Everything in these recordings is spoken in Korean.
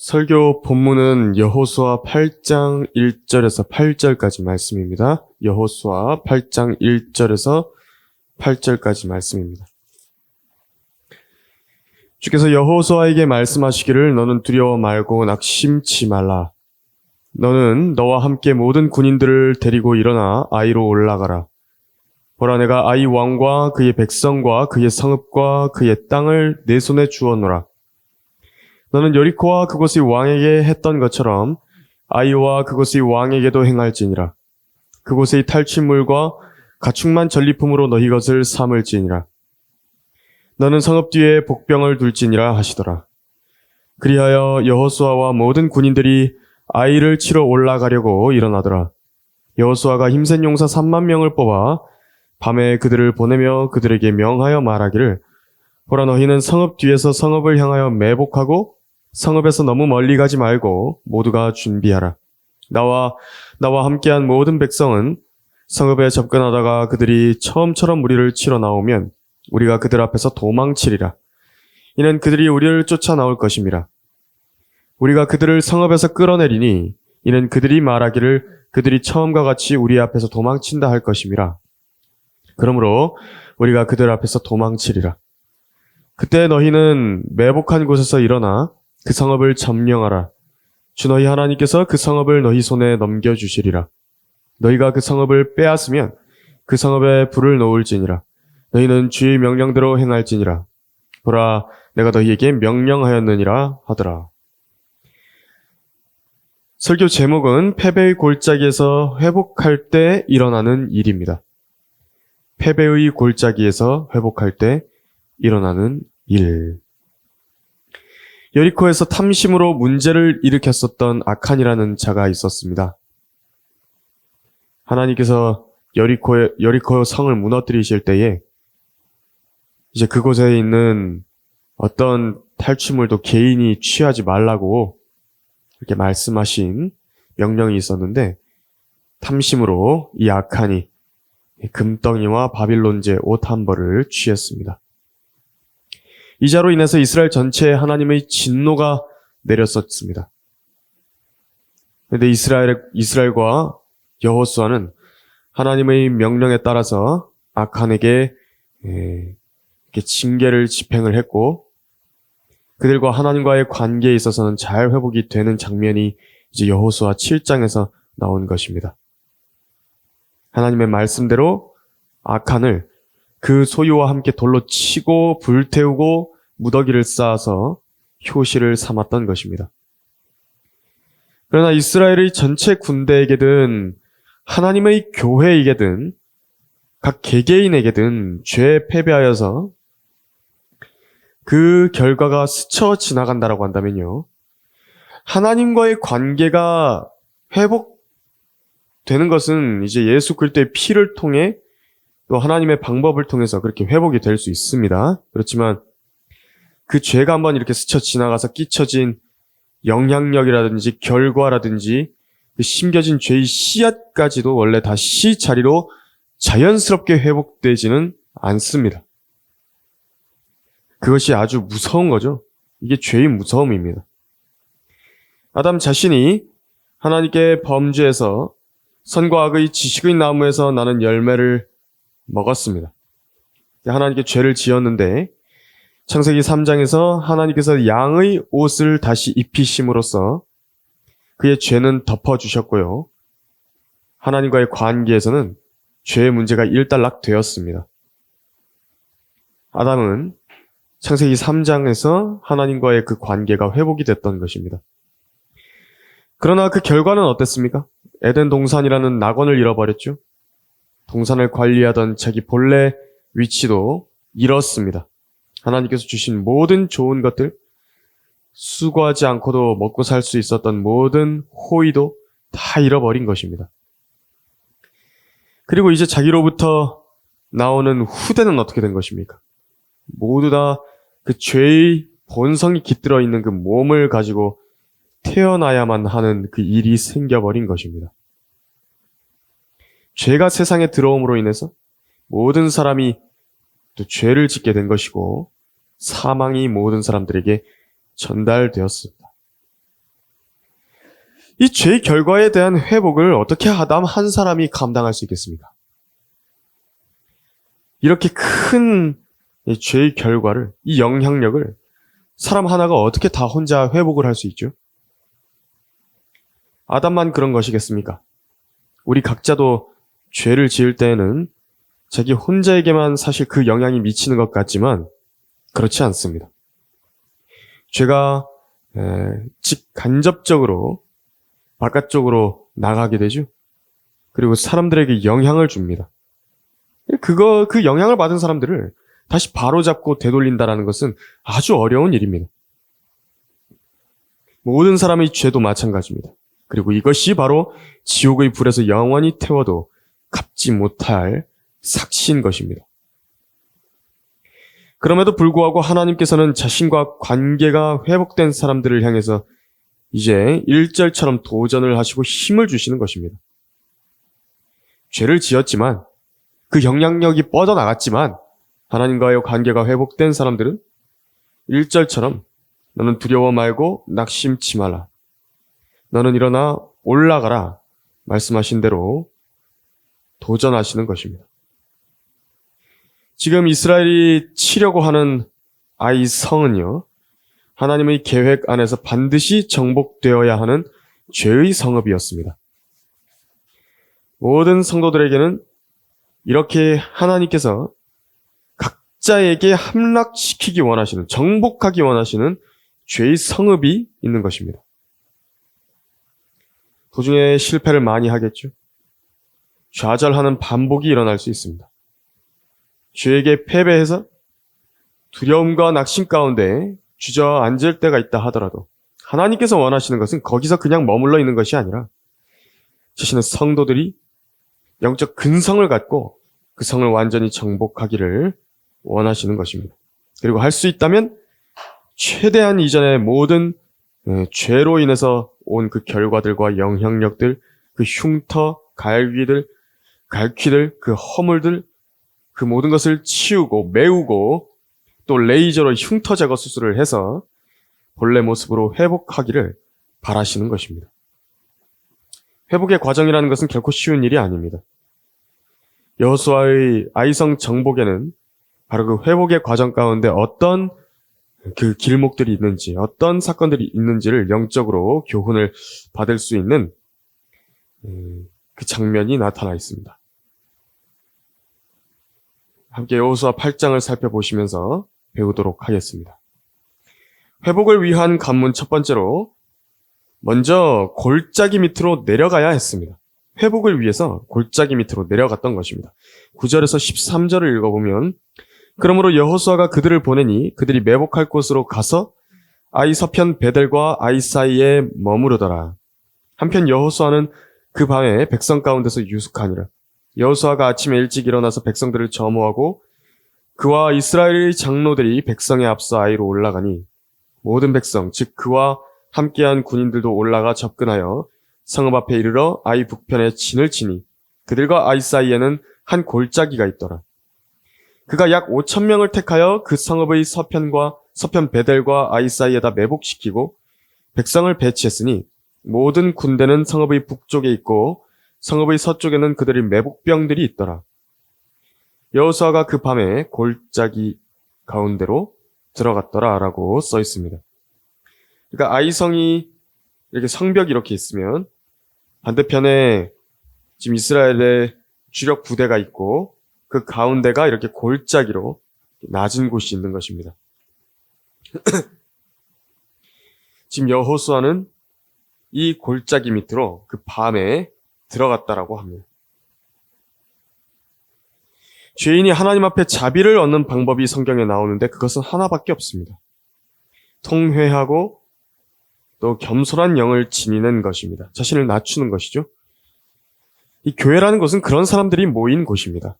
설교 본문은 여호수아 8장 1절에서 8절까지 말씀입니다. 여호수아 8장 1절에서 8절까지 말씀입니다. 주께서 여호수아에게 말씀하시기를 너는 두려워 말고 낙심치 말라. 너는 너와 함께 모든 군인들을 데리고 일어나 아이로 올라가라. 보라, 내가 아이 왕과 그의 백성과 그의 성읍과 그의 땅을 내 손에 주었노라. 너는 여리코와 그곳의 왕에게 했던 것처럼 아이와 그곳의 왕에게도 행할지니라. 그곳의 탈취물과 가축만 전리품으로 너희 것을 삼을지니라. 너는 성읍 뒤에 복병을 둘지니라 하시더라. 그리하여 여호수아와 모든 군인들이 아이를 치러 올라가려고 일어나더라. 여호수아가 힘센 용사 3만 명을 뽑아 밤에 그들을 보내며 그들에게 명하여 말하기를, 보라, 너희는 성읍 뒤에서 성읍을 향하여 매복하고 성읍에서 너무 멀리 가지 말고 모두가 준비하라. 나와 함께한 모든 백성은 성읍에 접근하다가 그들이 처음처럼 우리를 치러 나오면 우리가 그들 앞에서 도망치리라. 이는 그들이 우리를 쫓아 나올 것임이라. 우리가 그들을 성읍에서 끌어내리니 이는 그들이 말하기를 그들이 처음과 같이 우리 앞에서 도망친다 할 것임이라. 그러므로 우리가 그들 앞에서 도망치리라. 그때 너희는 매복한 곳에서 일어나 그 성읍을 점령하라. 주 너희 하나님께서 그 성읍을 너희 손에 넘겨주시리라. 너희가 그 성읍을 빼앗으면 그 성읍에 불을 놓을지니라. 너희는 주의 명령대로 행할지니라. 보라, 내가 너희에게 명령하였느니라 하더라. 설교 제목은 패배의 골짜기에서 회복할 때 일어나는 일입니다. 패배의 골짜기에서 회복할 때 일어나는 일. 여리코에서 탐심으로 문제를 일으켰었던 아칸이라는 자가 있었습니다. 하나님께서 여리코 성을 무너뜨리실 때에 이제 그곳에 있는 어떤 탈취물도 개인이 취하지 말라고 이렇게 말씀하신 명령이 있었는데, 탐심으로 이 아칸이 금덩이와 바빌론제 옷 한 벌을 취했습니다. 이 자로 인해서 이스라엘 전체에 하나님의 진노가 내렸었습니다. 그런데 이스라엘과 여호수아는 하나님의 명령에 따라서 아칸에게 이렇게 징계를 집행을 했고, 그들과 하나님과의 관계에 있어서는 잘 회복이 되는 장면이 이제 여호수아 7장에서 나온 것입니다. 하나님의 말씀대로 아칸을 그 소유와 함께 돌로 치고 불태우고 무더기를 쌓아서 효시를 삼았던 것입니다. 그러나 이스라엘의 전체 군대에게든 하나님의 교회에게든 각 개개인에게든 죄에 패배하여서 그 결과가 스쳐 지나간다라고 한다면요, 하나님과의 관계가 회복되는 것은 이제 예수 그리스도의 피를 통해 또 하나님의 방법을 통해서 그렇게 회복이 될 수 있습니다. 그렇지만 그 죄가 한번 이렇게 스쳐 지나가서 끼쳐진 영향력이라든지 결과라든지 그 심겨진 죄의 씨앗까지도 원래 다시 자리로 자연스럽게 회복되지는 않습니다. 그것이 아주 무서운 거죠. 이게 죄의 무서움입니다. 아담 자신이 하나님께 범죄해서 선과 악의 지식의 나무에서 나는 열매를 먹었습니다. 하나님께 죄를 지었는데 창세기 3장에서 하나님께서 양의 옷을 다시 입히심으로써 그의 죄는 덮어주셨고요. 하나님과의 관계에서는 죄의 문제가 일단락되었습니다. 아담은 창세기 3장에서 하나님과의 그 관계가 회복이 됐던 것입니다. 그러나 그 결과는 어땠습니까? 에덴 동산이라는 낙원을 잃어버렸죠. 동산을 관리하던 자기 본래 위치도 잃었습니다. 하나님께서 주신 모든 좋은 것들, 수고하지 않고도 먹고 살 수 있었던 모든 호의도 다 잃어버린 것입니다. 그리고 이제 자기로부터 나오는 후대는 어떻게 된 것입니까? 모두 다 그 죄의 본성이 깃들어 있는 그 몸을 가지고 태어나야만 하는 그 일이 생겨버린 것입니다. 죄가 세상에 들어옴으로 인해서 모든 사람이 또 죄를 짓게 된 것이고 사망이 모든 사람들에게 전달되었습니다. 이 죄의 결과에 대한 회복을 어떻게 아담 한 사람이 감당할 수 있겠습니까? 이렇게 큰 이 죄의 결과를, 이 영향력을 사람 하나가 어떻게 다 혼자 회복을 할 수 있죠? 아담만 그런 것이겠습니까? 우리 각자도 죄를 지을 때에는 자기 혼자에게만 사실 그 영향이 미치는 것 같지만 그렇지 않습니다. 죄가 간접적으로 바깥쪽으로 나가게 되죠. 그리고 사람들에게 영향을 줍니다. 그 영향을 받은 사람들을 다시 바로잡고 되돌린다는 것은 아주 어려운 일입니다. 모든 사람의 죄도 마찬가지입니다. 그리고 이것이 바로 지옥의 불에서 영원히 태워도 갚지 못할 삭시인 것입니다. 그럼에도 불구하고 하나님께서는 자신과 관계가 회복된 사람들을 향해서 이제 1절처럼 도전을 하시고 힘을 주시는 것입니다. 죄를 지었지만 그 영향력이 뻗어나갔지만 하나님과의 관계가 회복된 사람들은 1절처럼 너는 두려워 말고 낙심치 말라. 너는 일어나 올라가라. 말씀하신 대로 도전하시는 것입니다. 지금 이스라엘이 치려고 하는 아이 성은요, 하나님의 계획 안에서 반드시 정복되어야 하는 죄의 성읍이었습니다. 모든 성도들에게는 이렇게 하나님께서 각자에게 함락시키기 원하시는, 정복하기 원하시는 죄의 성읍이 있는 것입니다. 도중에 실패를 많이 하겠죠. 좌절하는 반복이 일어날 수 있습니다. 죄에게 패배해서 두려움과 낙심 가운데 주저앉을 때가 있다 하더라도 하나님께서 원하시는 것은 거기서 그냥 머물러 있는 것이 아니라 자신의 성도들이 영적 근성을 갖고 그 성을 완전히 정복하기를 원하시는 것입니다. 그리고 할 수 있다면 최대한 이전의 모든 죄로 인해서 온 그 결과들과 영향력들, 그 흉터, 갈퀴들, 그 허물들, 그 모든 것을 치우고 메우고 또 레이저로 흉터 제거 수술을 해서 본래 모습으로 회복하기를 바라시는 것입니다. 회복의 과정이라는 것은 결코 쉬운 일이 아닙니다. 여호수아의 아이성 정복에는 바로 그 회복의 과정 가운데 어떤 그 길목들이 있는지, 어떤 사건들이 있는지를 영적으로 교훈을 받을 수 있는 그 장면이 나타나 있습니다. 함께 여호수아 8장을 살펴보시면서 배우도록 하겠습니다. 회복을 위한 관문 첫 번째로 먼저 골짜기 밑으로 내려가야 했습니다. 회복을 위해서 골짜기 밑으로 내려갔던 것입니다. 9절에서 13절을 읽어보면 그러므로 여호수아가 그들을 보내니 그들이 매복할 곳으로 가서 아이 서편 베델과 아이 사이에 머무르더라. 한편 여호수아는 그 밤에 백성 가운데서 유숙하니라. 여호수아가 아침에 일찍 일어나서 백성들을 점호하고 그와 이스라엘의 장로들이 백성에 앞서 아이로 올라가니 모든 백성 즉 그와 함께한 군인들도 올라가 접근하여 성읍 앞에 이르러 아이 북편에 진을 치니 그들과 아이 사이에는 한 골짜기가 있더라. 그가 약 5,000명을 택하여 그 성읍의 서편 베델과 아이 사이에다 매복시키고 백성을 배치했으니 모든 군대는 성읍의 북쪽에 있고 성읍의 서쪽에는 그들의 매복병들이 있더라. 여호수아가 그 밤에 골짜기 가운데로 들어갔더라 라고 써 있습니다. 그러니까 아이성이 이렇게 성벽이 이렇게 있으면 반대편에 지금 이스라엘의 주력 부대가 있고 그 가운데가 이렇게 골짜기로 낮은 곳이 있는 것입니다. 지금 여호수아는 이 골짜기 밑으로 그 밤에 들어갔다라고 합니다. 죄인이 하나님 앞에 자비를 얻는 방법이 성경에 나오는데 그것은 하나밖에 없습니다. 통회하고 또 겸손한 영을 지니는 것입니다. 자신을 낮추는 것이죠. 이 교회라는 것은 그런 사람들이 모인 곳입니다.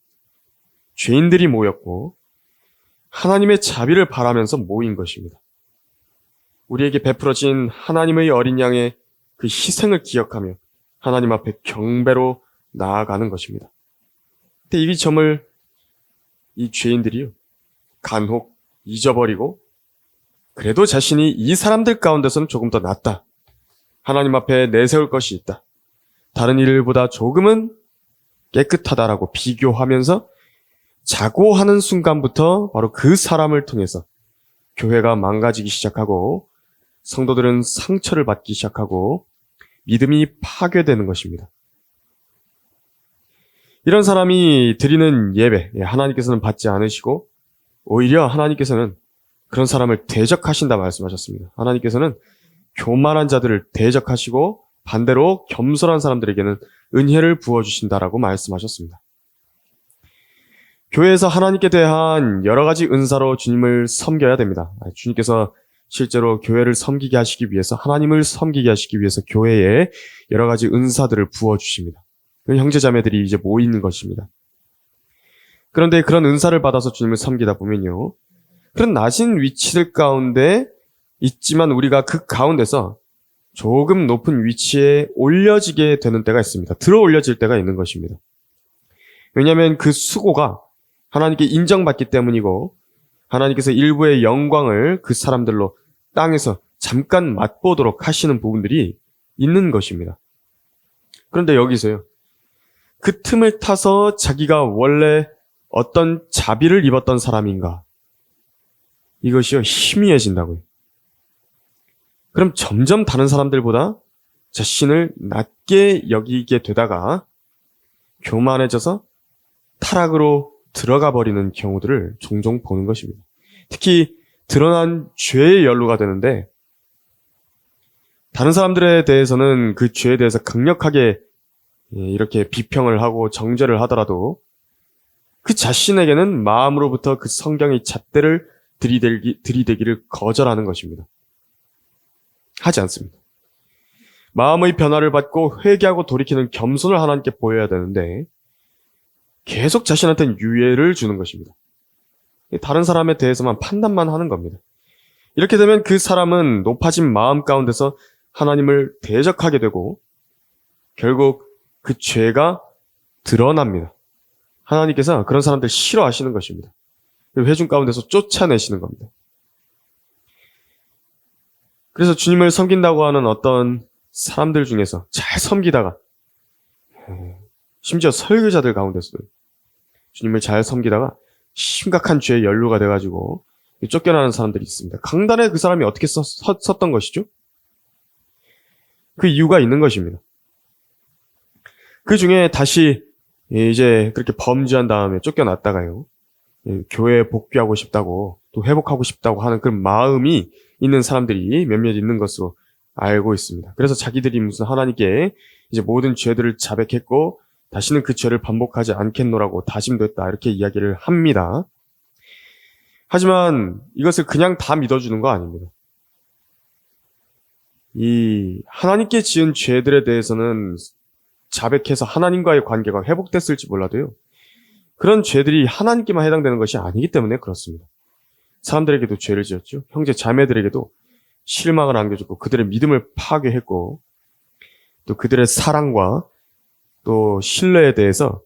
죄인들이 모였고 하나님의 자비를 바라면서 모인 것입니다. 우리에게 베풀어진 하나님의 어린 양의 그 희생을 기억하며 하나님 앞에 경배로 나아가는 것입니다. 근데 이 점을 이 죄인들이요 간혹 잊어버리고 그래도 자신이 이 사람들 가운데서는 조금 더 낫다. 하나님 앞에 내세울 것이 있다. 다른 일보다 조금은 깨끗하다라고 비교하면서 자고하는 순간부터 바로 그 사람을 통해서 교회가 망가지기 시작하고 성도들은 상처를 받기 시작하고 믿음이 파괴되는 것입니다. 이런 사람이 드리는 예배, 하나님께서는 받지 않으시고 오히려 하나님께서는 그런 사람을 대적하신다 말씀하셨습니다. 하나님께서는 교만한 자들을 대적하시고 반대로 겸손한 사람들에게는 은혜를 부어주신다라고 말씀하셨습니다. 교회에서 하나님께 대한 여러 가지 은사로 주님을 섬겨야 됩니다. 주님께서 실제로 교회를 섬기게 하시기 위해서, 하나님을 섬기게 하시기 위해서 교회에 여러 가지 은사들을 부어주십니다. 형제자매들이 이제 모이는 것입니다. 그런데 그런 은사를 받아서 주님을 섬기다 보면요, 그런 낮은 위치들 가운데 있지만 우리가 그 가운데서 조금 높은 위치에 올려지게 되는 때가 있습니다. 들어 올려질 때가 있는 것입니다. 왜냐하면 그 수고가 하나님께 인정받기 때문이고 하나님께서 일부의 영광을 그 사람들로 땅에서 잠깐 맛보도록 하시는 부분들이 있는 것입니다. 그런데 여기서요, 그 틈을 타서 자기가 원래 어떤 자비를 입었던 사람인가, 이것이요 희미해진다고요. 그럼 점점 다른 사람들보다 자신을 낮게 여기게 되다가 교만해져서 타락으로 들어가 버리는 경우들을 종종 보는 것입니다. 특히 드러난 죄의 연루가 되는데, 다른 사람들에 대해서는 그 죄에 대해서 강력하게 이렇게 비평을 하고 정죄를 하더라도 그 자신에게는 마음으로부터 그 성경의 잣대를 들이대기를 거절하는 것입니다. 하지 않습니다. 마음의 변화를 받고 회개하고 돌이키는 겸손을 하나님께 보여야 되는데 계속 자신한테는 유예를 주는 것입니다. 다른 사람에 대해서만 판단만 하는 겁니다. 이렇게 되면 그 사람은 높아진 마음 가운데서 하나님을 대적하게 되고 결국 그 죄가 드러납니다. 하나님께서 그런 사람들 싫어하시는 것입니다. 회중 가운데서 쫓아내시는 겁니다. 그래서 주님을 섬긴다고 하는 어떤 사람들 중에서 잘 섬기다가, 심지어 설교자들 가운데서도 주님을 잘 섬기다가 심각한 죄에 연루가 돼가지고 쫓겨나는 사람들이 있습니다. 강단에 그 사람이 어떻게 섰던 것이죠? 그 이유가 있는 것입니다. 그 중에 다시 이제 그렇게 범죄한 다음에 쫓겨났다가요, 교회에 복귀하고 싶다고, 또 회복하고 싶다고 하는 그런 마음이 있는 사람들이 몇몇 있는 것으로 알고 있습니다. 그래서 자기들이 무슨 하나님께 이제 모든 죄들을 자백했고 다시는 그 죄를 반복하지 않겠노라고 다짐됐다, 이렇게 이야기를 합니다. 하지만 이것을 그냥 다 믿어주는 거 아닙니다. 이 하나님께 지은 죄들에 대해서는 자백해서 하나님과의 관계가 회복됐을지 몰라도요, 그런 죄들이 하나님께만 해당되는 것이 아니기 때문에 그렇습니다. 사람들에게도 죄를 지었죠. 형제 자매들에게도 실망을 안겨줬고 그들의 믿음을 파괴했고 또 그들의 사랑과 또 신뢰에 대해서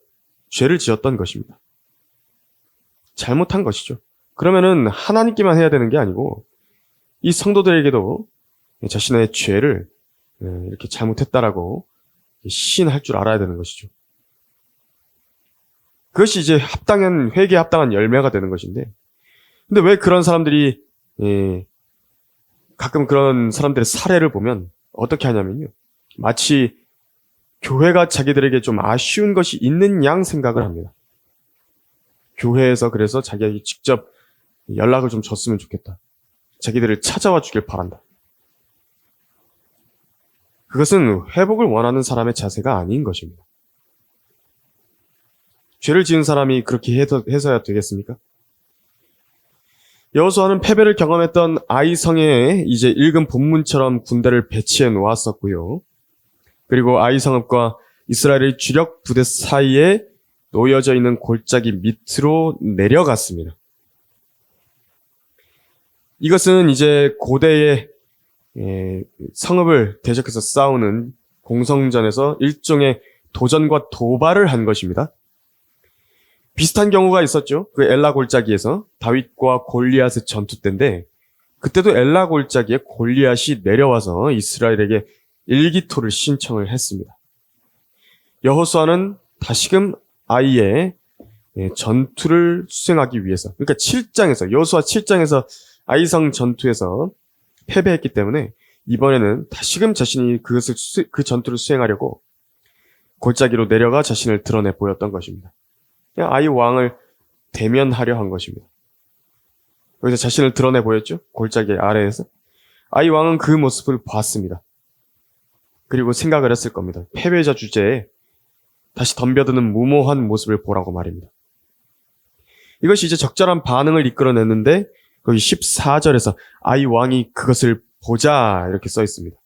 죄를 지었던 것입니다. 잘못한 것이죠. 그러면은 하나님께만 해야 되는 게 아니고 이 성도들에게도 자신의 죄를 이렇게 잘못했다라고 시인할 줄 알아야 되는 것이죠. 그것이 이제 회개에 합당한 열매가 되는 것인데, 근데 왜 그런 사람들이 가끔 그런 사람들의 사례를 보면 어떻게 하냐면요, 마치 교회가 자기들에게 좀 아쉬운 것이 있는 양 생각을 합니다. 교회에서 그래서 자기에게 직접 연락을 좀 줬으면 좋겠다, 자기들을 찾아와 주길 바란다. 그것은 회복을 원하는 사람의 자세가 아닌 것입니다. 죄를 지은 사람이 그렇게 해서야 되겠습니까? 여호수아는 패배를 경험했던 아이성에 이제 읽은 본문처럼 군대를 배치해 놓았었고요. 그리고 아이성읍과 이스라엘의 주력 부대 사이에 놓여져 있는 골짜기 밑으로 내려갔습니다. 이것은 이제 고대의 성읍을 대적해서 싸우는 공성전에서 일종의 도전과 도발을 한 것입니다. 비슷한 경우가 있었죠. 그 엘라 골짜기에서 다윗과 골리앗의 전투 때인데, 그때도 엘라 골짜기에 골리앗이 내려와서 이스라엘에게 일기토를 신청을 했습니다. 여호수아는 다시금 아이의 전투를 수행하기 위해서, 그러니까 7장에서, 여호수아 7장에서 아이성 전투에서 패배했기 때문에 이번에는 다시금 자신이 그 전투를 수행하려고 골짜기로 내려가 자신을 드러내 보였던 것입니다. 그냥 아이 왕을 대면하려 한 것입니다. 여기서 자신을 드러내 보였죠? 골짜기 아래에서. 아이 왕은 그 모습을 봤습니다. 그리고 생각을 했을 겁니다. 패배자 주제에 다시 덤벼드는 무모한 모습을 보라고 말입니다. 이것이 이제 적절한 반응을 이끌어냈는데 거기 14절에서 아이 왕이 그것을 보자 이렇게 써 있습니다.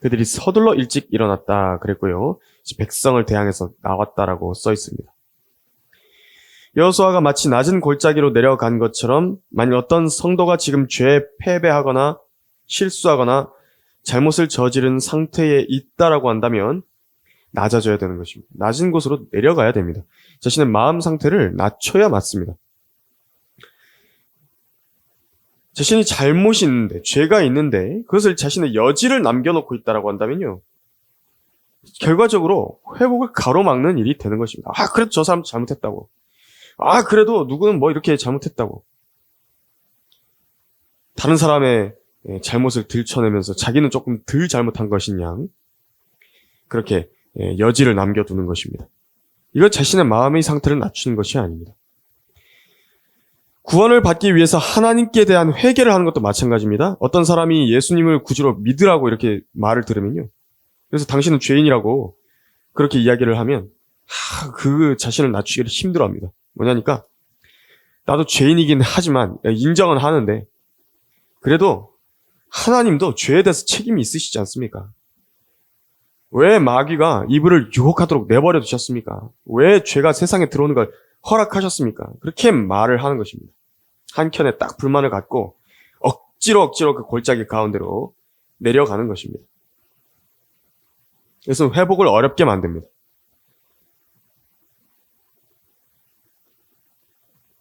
그들이 서둘러 일찍 일어났다 그랬고요. 백성을 대항해서 나왔다라고 써 있습니다. 여호수아가 마치 낮은 골짜기로 내려간 것처럼 만일 어떤 성도가 지금 죄에 패배하거나 실수하거나 잘못을 저지른 상태에 있다라고 한다면 낮아져야 되는 것입니다. 낮은 곳으로 내려가야 됩니다. 자신의 마음 상태를 낮춰야 맞습니다. 자신이 잘못이 있는데, 죄가 있는데 그것을 자신의 여지를 남겨놓고 있다라고 한다면요. 결과적으로 회복을 가로막는 일이 되는 것입니다. 그래도 저 사람 잘못했다고. 그래도 누구는 뭐 이렇게 잘못했다고. 다른 사람의 잘못을 들춰내면서 자기는 조금 덜 잘못한 것인 양 그렇게 여지를 남겨두는 것입니다. 이건 자신의 마음의 상태를 낮추는 것이 아닙니다. 구원을 받기 위해서 하나님께 대한 회개를 하는 것도 마찬가지입니다. 어떤 사람이 예수님을 구주로 믿으라고 이렇게 말을 들으면요. 그래서 당신은 죄인이라고 그렇게 이야기를 하면 그 자신을 낮추기를 힘들어합니다. 뭐냐니까 나도 죄인이긴 하지만 인정은 하는데 그래도 하나님도 죄에 대해서 책임이 있으시지 않습니까? 왜 마귀가 이불을 유혹하도록 내버려 두셨습니까? 왜 죄가 세상에 들어오는 걸 허락하셨습니까? 그렇게 말을 하는 것입니다. 한켠에 딱 불만을 갖고 억지로 그 골짜기 가운데로 내려가는 것입니다. 그래서 회복을 어렵게 만듭니다.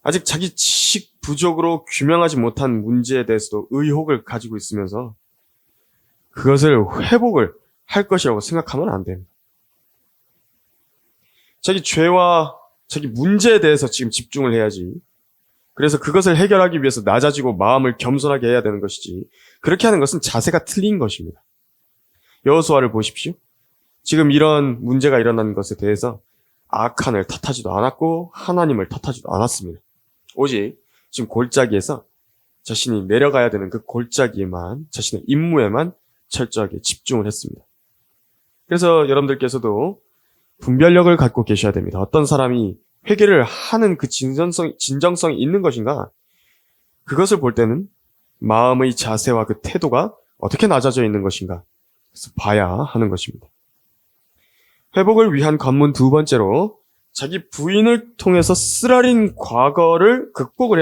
아직 자기 지식 부족으로 규명하지 못한 문제에 대해서도 의혹을 가지고 있으면서 그것을 회복을 할 것이라고 생각하면 안 됩니다. 자기 죄와 자기 문제에 대해서 지금 집중을 해야지. 그래서 그것을 해결하기 위해서 낮아지고 마음을 겸손하게 해야 되는 것이지. 그렇게 하는 것은 자세가 틀린 것입니다. 여호수아를 보십시오. 지금 이런 문제가 일어난 것에 대해서 아칸을 탓하지도 않았고 하나님을 탓하지도 않았습니다. 오직 지금 골짜기에서 자신이 내려가야 되는 그 골짜기에만, 자신의 임무에만 철저하게 집중을 했습니다. 그래서 여러분들께서도 분별력을 갖고 계셔야 됩니다. 어떤 사람이 회개를 하는 그 진정성이 있는 것인가? 그것을 볼 때는 마음의 자세와 그 태도가 어떻게 낮아져 있는 것인가? 그래서 봐야 하는 것입니다. 회복을 위한 관문 두 번째로 자기 부인을 통해서 쓰라린 과거를 극복을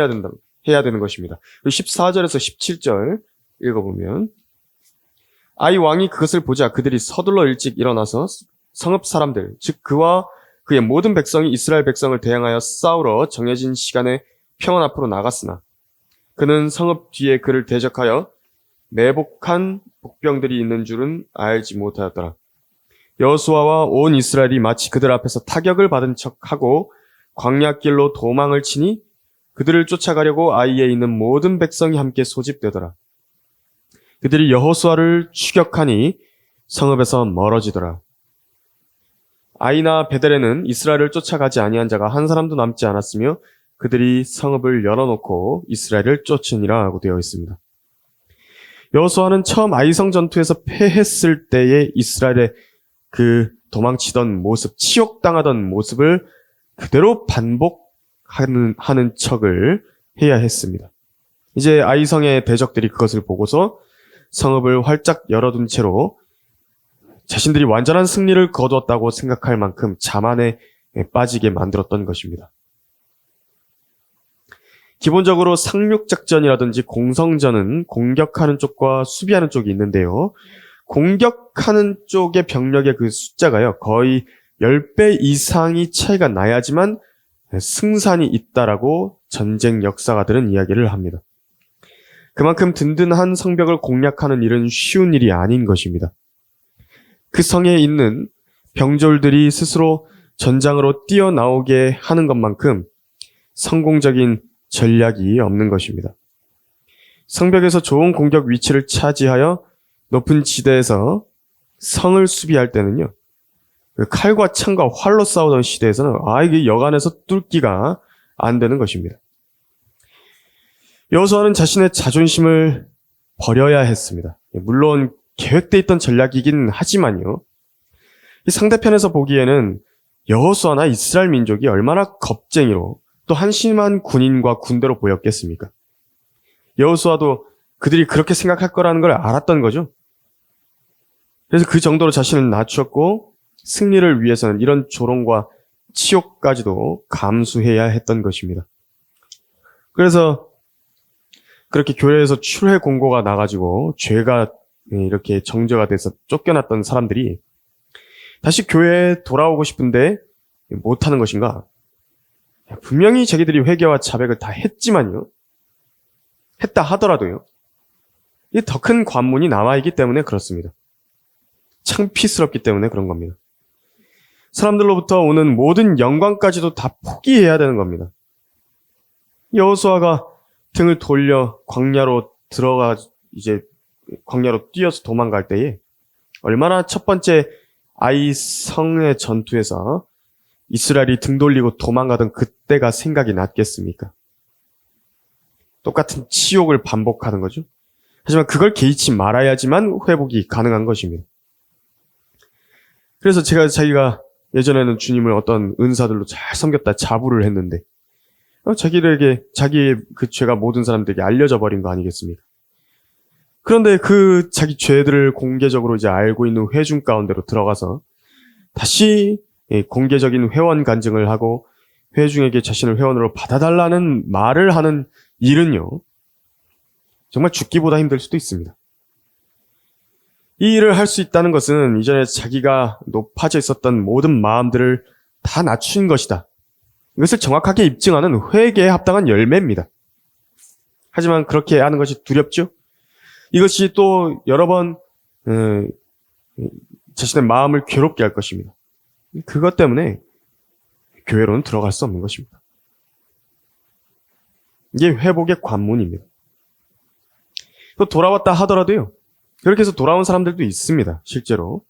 해야 되는 것입니다. 14절에서 17절 읽어보면 아이 왕이 그것을 보자 그들이 서둘러 일찍 일어나서 성읍 사람들 즉 그와 그의 모든 백성이 이스라엘 백성을 대항하여 싸우러 정해진 시간에 평원 앞으로 나갔으나 그는 성읍 뒤에 그를 대적하여 매복한 복병들이 있는 줄은 알지 못하였더라. 여호수아와 온 이스라엘이 마치 그들 앞에서 타격을 받은 척하고 광야길로 도망을 치니 그들을 쫓아가려고 아이에 있는 모든 백성이 함께 소집되더라. 그들이 여호수아를 추격하니 성읍에서 멀어지더라. 아이나 베델에는 이스라엘을 쫓아가지 아니한 자가 한 사람도 남지 않았으며 그들이 성읍을 열어놓고 이스라엘을 쫓으니라 하고 되어 있습니다. 여호수아는 처음 아이성 전투에서 패했을 때의 이스라엘의 그 도망치던 모습, 치욕당하던 모습을 그대로 반복하는 척을 해야 했습니다. 이제 아이성의 대적들이 그것을 보고서 성읍을 활짝 열어둔 채로 자신들이 완전한 승리를 거두었다고 생각할 만큼 자만에 빠지게 만들었던 것입니다. 기본적으로 상륙작전이라든지 공성전은 공격하는 쪽과 수비하는 쪽이 있는데요. 공격하는 쪽의 병력의 그 숫자가요, 거의 10배 이상이 차이가 나야지만 승산이 있다라고 전쟁 역사가들은 이야기를 합니다. 그만큼 든든한 성벽을 공략하는 일은 쉬운 일이 아닌 것입니다. 그 성에 있는 병졸들이 스스로 전장으로 뛰어나오게 하는 것만큼 성공적인 전략이 없는 것입니다. 성벽에서 좋은 공격 위치를 차지하여 높은 지대에서 성을 수비할 때는요, 칼과 창과 활로 싸우던 시대에서는 이게 여간에서 뚫기가 안 되는 것입니다. 여호수아는 자신의 자존심을 버려야 했습니다. 물론 계획돼 있던 전략이긴 하지만요, 이 상대편에서 보기에는 여호수아나 이스라엘 민족이 얼마나 겁쟁이로 또 한심한 군인과 군대로 보였겠습니까? 여호수아도 그들이 그렇게 생각할 거라는 걸 알았던 거죠. 그래서 그 정도로 자신을 낮췄고 승리를 위해서는 이런 조롱과 치욕까지도 감수해야 했던 것입니다. 그래서 그렇게 교회에서 출회 공고가 나가지고 죄가 이렇게 정죄가 돼서 쫓겨났던 사람들이 다시 교회에 돌아오고 싶은데 못하는 것인가? 분명히 자기들이 회개와 자백을 다 했지만요, 했다 하더라도요, 이 더 큰 관문이 남아있기 때문에 그렇습니다. 창피스럽기 때문에 그런 겁니다. 사람들로부터 오는 모든 영광까지도 다 포기해야 되는 겁니다. 여호수아가 등을 돌려 광야로 뛰어서 도망갈 때에 얼마나 첫 번째 아이 성의 전투에서 이스라엘이 등 돌리고 도망가던 그때가 생각이 났겠습니까? 똑같은 치욕을 반복하는 거죠. 하지만 그걸 개의치 말아야지만 회복이 가능한 것입니다. 그래서 자기가 예전에는 주님을 어떤 은사들로 잘 섬겼다 자부를 했는데 자기의 그 죄가 모든 사람들에게 알려져 버린 거 아니겠습니까? 그런데 그 자기 죄들을 공개적으로 이제 알고 있는 회중 가운데로 들어가서 다시 공개적인 회원 간증을 하고 회중에게 자신을 회원으로 받아달라는 말을 하는 일은요, 정말 죽기보다 힘들 수도 있습니다. 이 일을 할 수 있다는 것은 이전에 자기가 높아져 있었던 모든 마음들을 다 낮춘 것이다. 이것을 정확하게 입증하는 회개에 합당한 열매입니다. 하지만 그렇게 하는 것이 두렵죠? 이것이 또 여러 번 자신의 마음을 괴롭게 할 것입니다. 그것 때문에 교회로는 들어갈 수 없는 것입니다. 이게 회복의 관문입니다. 또 돌아왔다 하더라도요, 그렇게 해서 돌아온 사람들도 있습니다, 실제로.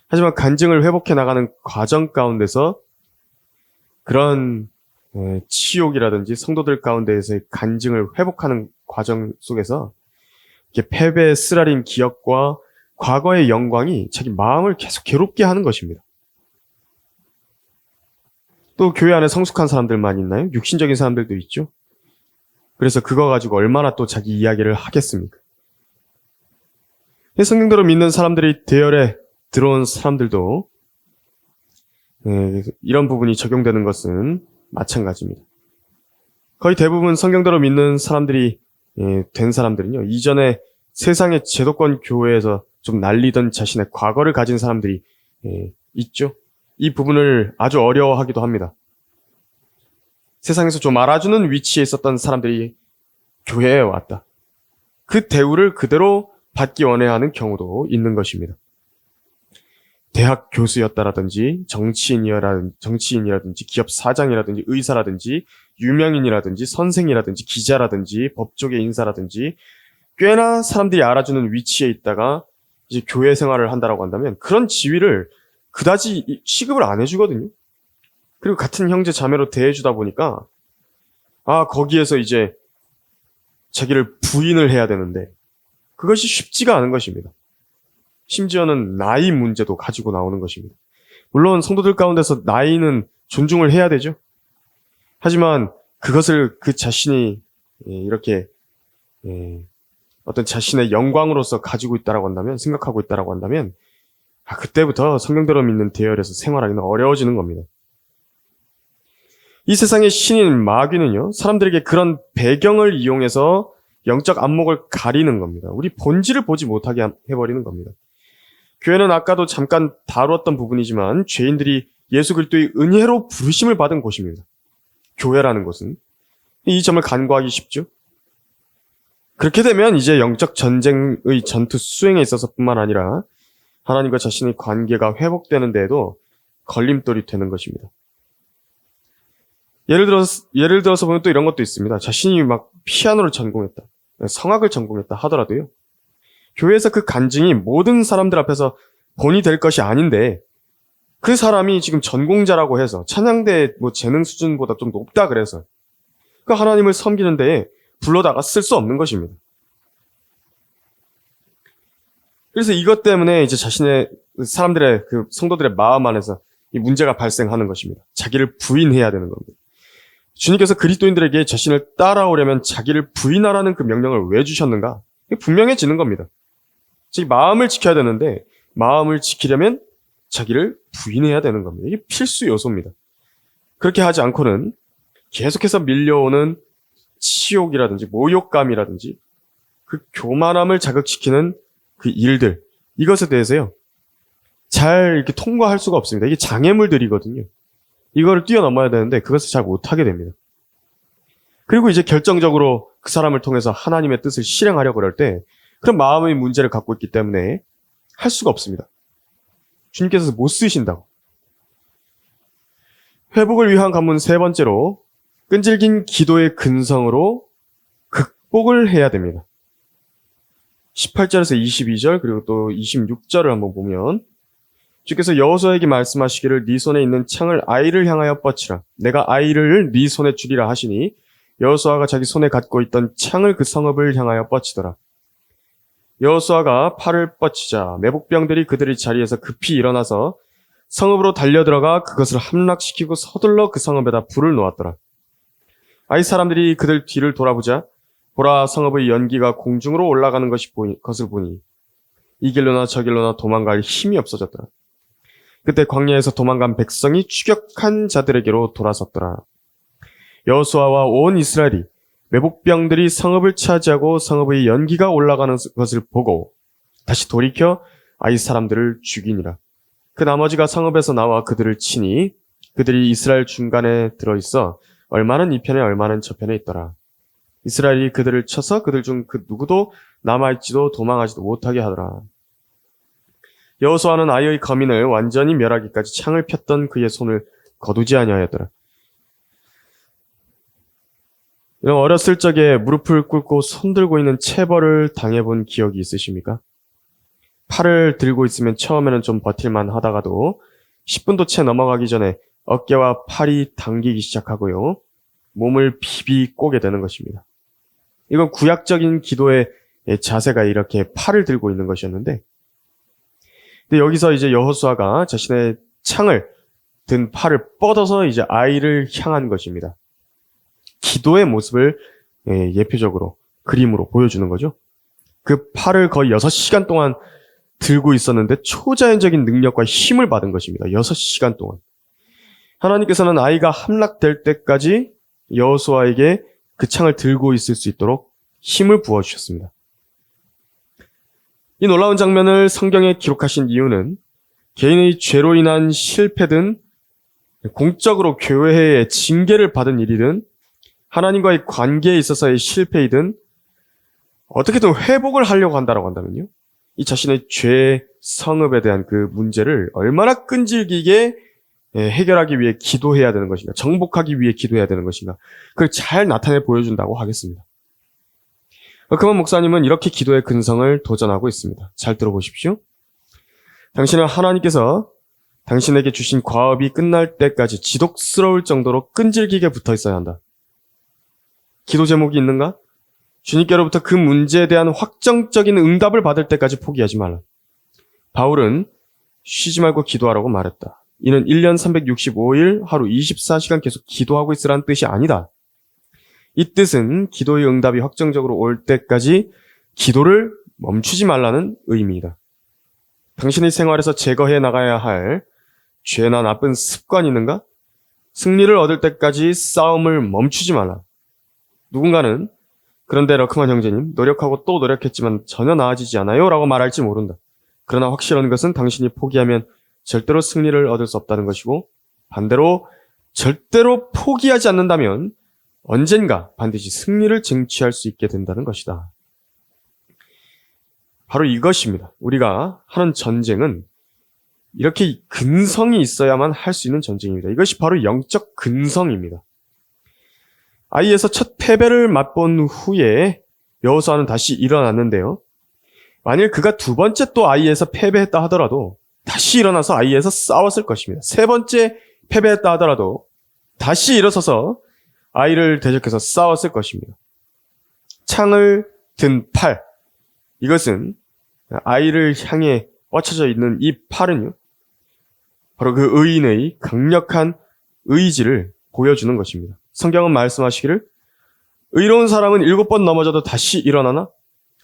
하지만 간증을 회복해 나가는 과정 가운데서 그런 치욕이라든지 성도들 가운데에서의 간증을 회복하는 과정 속에서 이렇게 패배의 쓰라린 기억과 과거의 영광이 자기 마음을 계속 괴롭게 하는 것입니다. 또 교회 안에 성숙한 사람들만 있나요? 육신적인 사람들도 있죠. 그래서 그거 가지고 얼마나 또 자기 이야기를 하겠습니까? 성경대로 믿는 사람들이 대열에 들어온 사람들도 이런 부분이 적용되는 것은 마찬가지입니다. 거의 대부분 성경대로 믿는 사람들이 된 사람들은요, 이전에 세상의 제도권 교회에서 좀 날리던 자신의 과거를 가진 사람들이 있죠. 이 부분을 아주 어려워하기도 합니다. 세상에서 좀 알아주는 위치에 있었던 사람들이 교회에 왔다. 그 대우를 그대로 받기 원해하는 경우도 있는 것입니다. 대학 교수였다라든지 정치인이라든지 기업 사장이라든지 의사라든지 유명인이라든지 선생이라든지 기자라든지 법조계 인사라든지 꽤나 사람들이 알아주는 위치에 있다가 이제 교회 생활을 한다라고 한다면 그런 지위를 그다지 취급을 안 해주거든요. 그리고 같은 형제 자매로 대해주다 보니까 거기에서 이제 자기를 부인을 해야 되는데 그것이 쉽지가 않은 것입니다. 심지어는 나이 문제도 가지고 나오는 것입니다. 물론 성도들 가운데서 나이는 존중을 해야 되죠. 하지만 그것을 그 자신이 이렇게 어떤 자신의 영광으로서 가지고 있다라고 한다면, 생각하고 있다라고 한다면 그때부터 성경대로 믿는 대열에서 생활하기는 어려워지는 겁니다. 이 세상의 신인 마귀는요, 사람들에게 그런 배경을 이용해서 영적 안목을 가리는 겁니다. 우리 본질을 보지 못하게 해버리는 겁니다. 교회는 아까도 잠깐 다루었던 부분이지만 죄인들이 예수 그리스도의 은혜로 부르심을 받은 곳입니다. 교회라는 곳은. 이 점을 간과하기 쉽죠. 그렇게 되면 이제 영적 전쟁의 전투 수행에 있어서 뿐만 아니라 하나님과 자신의 관계가 회복되는 데에도 걸림돌이 되는 것입니다. 예를 들어서 보면 또 이런 것도 있습니다. 자신이 막 피아노를 전공했다, 성악을 전공했다 하더라도요, 교회에서 그 간증이 모든 사람들 앞에서 본이 될 것이 아닌데, 그 사람이 지금 전공자라고 해서 찬양대 재능 수준보다 좀 높다 그래서 그 하나님을 섬기는 데에 불러다가 쓸 수 없는 것입니다. 그래서 이것 때문에 이제 자신의 사람들의 그 성도들의 마음 안에서 이 문제가 발생하는 것입니다. 자기를 부인해야 되는 겁니다. 주님께서 그리스도인들에게 자신을 따라오려면 자기를 부인하라는 그 명령을 왜 주셨는가? 분명해지는 겁니다. 즉 마음을 지켜야 되는데 마음을 지키려면 자기를 부인해야 되는 겁니다. 이게 필수 요소입니다. 그렇게 하지 않고는 계속해서 밀려오는 치욕이라든지 모욕감이라든지 그 교만함을 자극시키는 그 일들, 이것에 대해서요, 잘 이렇게 통과할 수가 없습니다. 이게 장애물들이거든요. 이거를 뛰어넘어야 되는데 그것을 잘 못하게 됩니다. 그리고 이제 결정적으로 그 사람을 통해서 하나님의 뜻을 실행하려고 그럴 때 그런 마음의 문제를 갖고 있기 때문에 할 수가 없습니다. 주님께서 못 쓰신다고. 회복을 위한 관문 세 번째로 끈질긴 기도의 근성으로 극복을 해야 됩니다. 18절에서 22절 그리고 또 26절을 한번 보면 주께서 여호수아에게 말씀하시기를 네 손에 있는 창을 아이를 향하여 뻗치라. 내가 아이를 네 손에 주리라 하시니 여호수아가 자기 손에 갖고 있던 창을 그 성읍을 향하여 뻗치더라. 여호수아가 팔을 뻗치자 매복병들이 그들의 자리에서 급히 일어나서 성읍으로 달려들어가 그것을 함락시키고 서둘러 그 성읍에다 불을 놓았더라. 아이 사람들이 그들 뒤를 돌아보자 보라 성읍의 연기가 공중으로 올라가는 것을 보니 이 길로나 저 길로나 도망갈 힘이 없어졌더라. 그때 광야에서 도망간 백성이 추격한 자들에게로 돌아섰더라. 여호수아와 온 이스라엘이 매복병들이 성읍을 차지하고 성읍의 연기가 올라가는 것을 보고 다시 돌이켜 아이 사람들을 죽이니라. 그 나머지가 성읍에서 나와 그들을 치니 그들이 이스라엘 중간에 들어있어 얼마는 이 편에 얼마는 저 편에 있더라. 이스라엘이 그들을 쳐서 그들 중 그 누구도 남아있지도 도망하지도 못하게 하더라. 여호수아는 아이의 거민을 완전히 멸하기까지 창을 폈던 그의 손을 거두지 아니하였더라. 어렸을 적에 무릎을 꿇고 손들고 있는 체벌을 당해본 기억이 있으십니까? 팔을 들고 있으면 처음에는 좀 버틸만 하다가도 10분도 채 넘어가기 전에 어깨와 팔이 당기기 시작하고요. 몸을 비비 꼬게 되는 것입니다. 이건 구약적인 기도의 자세가 이렇게 팔을 들고 있는 것이었는데, 근데 여기서 이제 여호수아가 자신의 창을 든 팔을 뻗어서 이제 아이를 향한 것입니다. 기도의 모습을 예표적으로 그림으로 보여주는 거죠. 그 팔을 거의 6시간 동안 들고 있었는데 초자연적인 능력과 힘을 받은 것입니다. 6시간 동안. 하나님께서는 아이가 함락될 때까지 여호수아에게 그 창을 들고 있을 수 있도록 힘을 부어주셨습니다. 이 놀라운 장면을 성경에 기록하신 이유는 개인의 죄로 인한 실패든 공적으로 교회의 징계를 받은 일이든 하나님과의 관계에 있어서의 실패이든 어떻게든 회복을 하려고 한다고 한다면요, 이 자신의 죄 성읍에 대한 그 문제를 얼마나 끈질기게 해결하기 위해 기도해야 되는 것인가, 정복하기 위해 기도해야 되는 것인가, 그걸 잘 나타내 보여준다고 하겠습니다. 그만 목사님은 이렇게 기도의 근성을 도전하고 있습니다. 잘 들어보십시오. 당신은 하나님께서 당신에게 주신 과업이 끝날 때까지 지독스러울 정도로 끈질기게 붙어 있어야 한다. 기도 제목이 있는가? 주님께로부터 그 문제에 대한 확정적인 응답을 받을 때까지 포기하지 말라. 바울은 쉬지 말고 기도하라고 말했다. 이는 1년 365일 하루 24시간 계속 기도하고 있으라는 뜻이 아니다. 이 뜻은 기도의 응답이 확정적으로 올 때까지 기도를 멈추지 말라는 의미이다. 당신의 생활에서 제거해 나가야 할 죄나 나쁜 습관이 있는가? 승리를 얻을 때까지 싸움을 멈추지 말라. 누군가는 그런데 러크만 형제님, 노력하고 또 노력했지만 전혀 나아지지 않아요 라고 말할지 모른다. 그러나 확실한 것은 당신이 포기하면 절대로 승리를 얻을 수 없다는 것이고, 반대로 절대로 포기하지 않는다면 언젠가 반드시 승리를 쟁취할 수 있게 된다는 것이다. 바로 이것입니다. 우리가 하는 전쟁은 이렇게 근성이 있어야만 할 수 있는 전쟁입니다. 이것이 바로 영적 근성입니다. 아이에서 첫 패배를 맛본 후에 여호수아는 다시 일어났는데요. 만일 그가 두 번째 또 아이에서 패배했다 하더라도 다시 일어나서 아이에서 싸웠을 것입니다. 세 번째 패배했다 하더라도 다시 일어서서 아이를 대적해서 싸웠을 것입니다. 창을 든 팔, 이것은 아이를 향해 뻗쳐져 있는 이 팔은요, 바로 그 의인의 강력한 의지를 보여주는 것입니다. 성경은 말씀하시기를 의로운 사람은 7번 넘어져도 다시 일어나나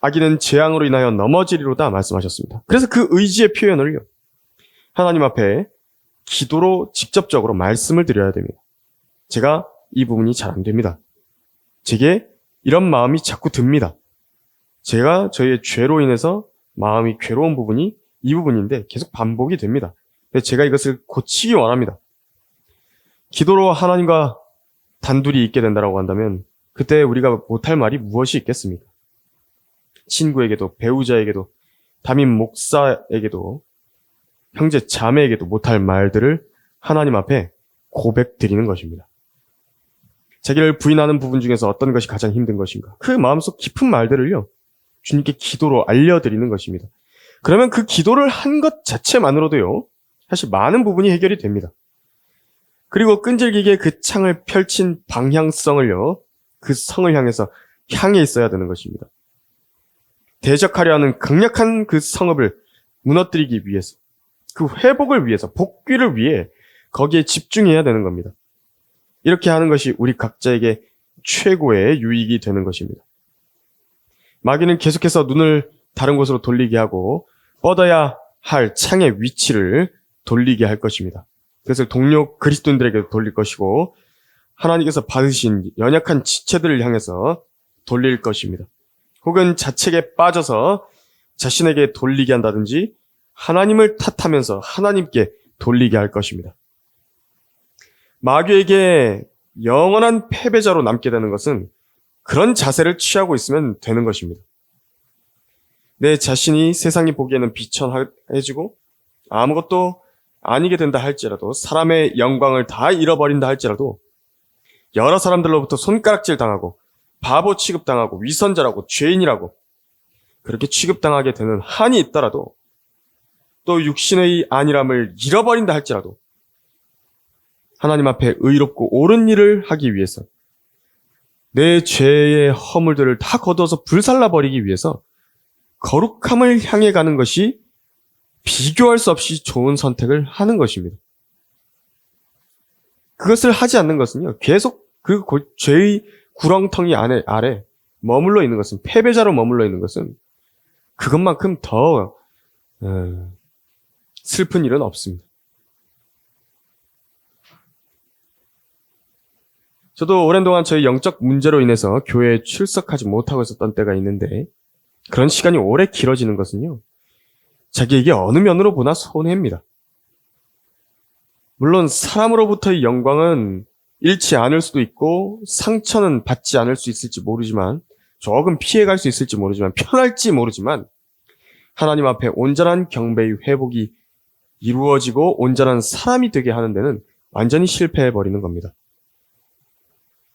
악인은 재앙으로 인하여 넘어지리로다 말씀하셨습니다. 그래서 그 의지의 표현을요, 하나님 앞에 기도로 직접적으로 말씀을 드려야 됩니다. 제가 이 부분이 잘 안 됩니다. 제게 이런 마음이 자꾸 듭니다. 제가 저의 죄로 인해서 마음이 괴로운 부분이 이 부분인데 계속 반복이 됩니다. 근데 제가 이것을 고치기 원합니다. 기도로 하나님과 단둘이 있게 된다고 한다면 그때 우리가 못할 말이 무엇이 있겠습니까? 친구에게도, 배우자에게도, 담임 목사에게도, 형제 자매에게도 못할 말들을 하나님 앞에 고백드리는 것입니다. 자기를 부인하는 부분 중에서 어떤 것이 가장 힘든 것인가? 그 마음속 깊은 말들을요, 주님께 기도로 알려드리는 것입니다. 그러면 그 기도를 한 것 자체만으로도요, 사실 많은 부분이 해결이 됩니다. 그리고 끈질기게 그 창을 펼친 방향성을요, 그 성을 향해서 향해 있어야 되는 것입니다. 대적하려 하는 강력한 그 성읍을 무너뜨리기 위해서, 그 회복을 위해서, 복귀를 위해 거기에 집중해야 되는 겁니다. 이렇게 하는 것이 우리 각자에게 최고의 유익이 되는 것입니다. 마귀는 계속해서 눈을 다른 곳으로 돌리게 하고 뻗어야 할 창의 위치를 돌리게 할 것입니다. 그래서 동료 그리스도인들에게 돌릴 것이고 하나님께서 받으신 연약한 지체들을 향해서 돌릴 것입니다. 혹은 자책에 빠져서 자신에게 돌리게 한다든지 하나님을 탓하면서 하나님께 돌리게 할 것입니다. 마귀에게 영원한 패배자로 남게 되는 것은 그런 자세를 취하고 있으면 되는 것입니다. 내 자신이 세상이 보기에는 비천해지고 아무것도 아니게 된다 할지라도, 사람의 영광을 다 잃어버린다 할지라도, 여러 사람들로부터 손가락질 당하고 바보 취급당하고 위선자라고 죄인이라고 그렇게 취급당하게 되는 한이 있더라도, 또 육신의 안일함을 잃어버린다 할지라도 하나님 앞에 의롭고 옳은 일을 하기 위해서, 내 죄의 허물들을 다 거두어서 불살라버리기 위해서 거룩함을 향해 가는 것이 비교할 수 없이 좋은 선택을 하는 것입니다. 그것을 하지 않는 것은요, 계속 그 죄의 구렁텅이 아래 머물러 있는 것은, 패배자로 머물러 있는 것은 그것만큼 더 슬픈 일은 없습니다. 저도 오랜 동안 저희 영적 문제로 인해서 교회에 출석하지 못하고 있었던 때가 있는데, 그런 시간이 오래 길어지는 것은요, 자기에게 어느 면으로 보나 손해입니다. 물론 사람으로부터의 영광은 잃지 않을 수도 있고 상처는 받지 않을 수 있을지 모르지만, 조금 피해갈 수 있을지 모르지만, 편할지 모르지만, 하나님 앞에 온전한 경배의 회복이 이루어지고 온전한 사람이 되게 하는 데는 완전히 실패해버리는 겁니다.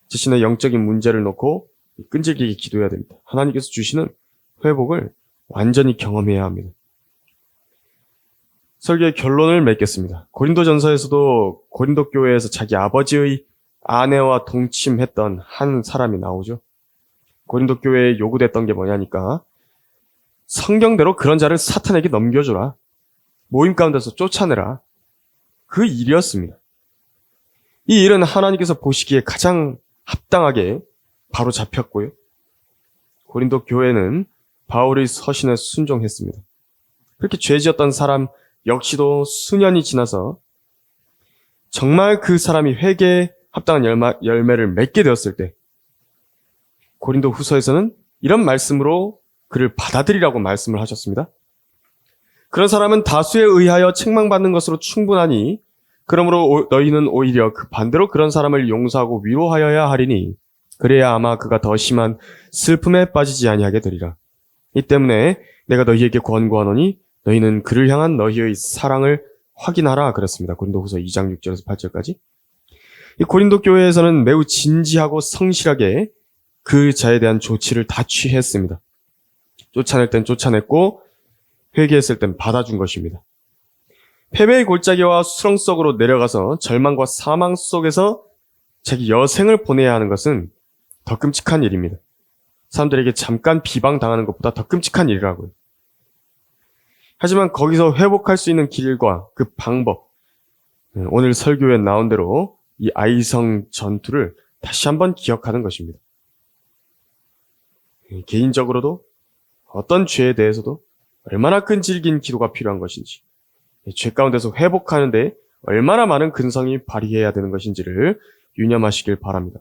자신의 영적인 문제를 놓고 끈질기게 기도해야 됩니다. 하나님께서 주시는 회복을 완전히 경험해야 합니다. 설교의 결론을 맺겠습니다. 고린도전서에서도 고린도 교회에서 자기 아버지의 아내와 동침했던 한 사람이 나오죠. 고린도 교회에 요구됐던 게 뭐냐니까, 성경대로 그런 자를 사탄에게 넘겨주라, 모임 가운데서 쫓아내라, 그 일이었습니다. 이 일은 하나님께서 보시기에 가장 합당하게 바로 잡혔고요, 고린도 교회는 바울의 서신에 순종했습니다. 그렇게 죄지었던 사람 역시도 수년이 지나서 정말 그 사람이 회개에 합당한 열매를 맺게 되었을 때, 고린도 후서에서는 이런 말씀으로 그를 받아들이라고 말씀을 하셨습니다. 그런 사람은 다수에 의하여 책망받는 것으로 충분하니 그러므로 너희는 오히려 그 반대로 그런 사람을 용서하고 위로하여야 하리니 그래야 아마 그가 더 심한 슬픔에 빠지지 아니하게 되리라. 이 때문에 내가 너희에게 권고하노니 너희는 그를 향한 너희의 사랑을 확인하라 그랬습니다. 고린도후서 2장 6절에서 8절까지. 이 고린도 교회에서는 매우 진지하고 성실하게 그 자에 대한 조치를 다 취했습니다. 쫓아낼 땐 쫓아냈고 회개했을 땐 받아준 것입니다. 패배의 골짜기와 수렁 속으로 내려가서 절망과 사망 속에서 자기 여생을 보내야 하는 것은 더 끔찍한 일입니다. 사람들에게 잠깐 비방당하는 것보다 더 끔찍한 일이라고요. 하지만 거기서 회복할 수 있는 길과 그 방법, 오늘 설교에 나온 대로 이 아이성 전투를 다시 한번 기억하는 것입니다. 개인적으로도 어떤 죄에 대해서도 얼마나 끈질긴 기도가 필요한 것인지, 죄 가운데서 회복하는데 얼마나 많은 근성이 발휘해야 되는 것인지를 유념하시길 바랍니다.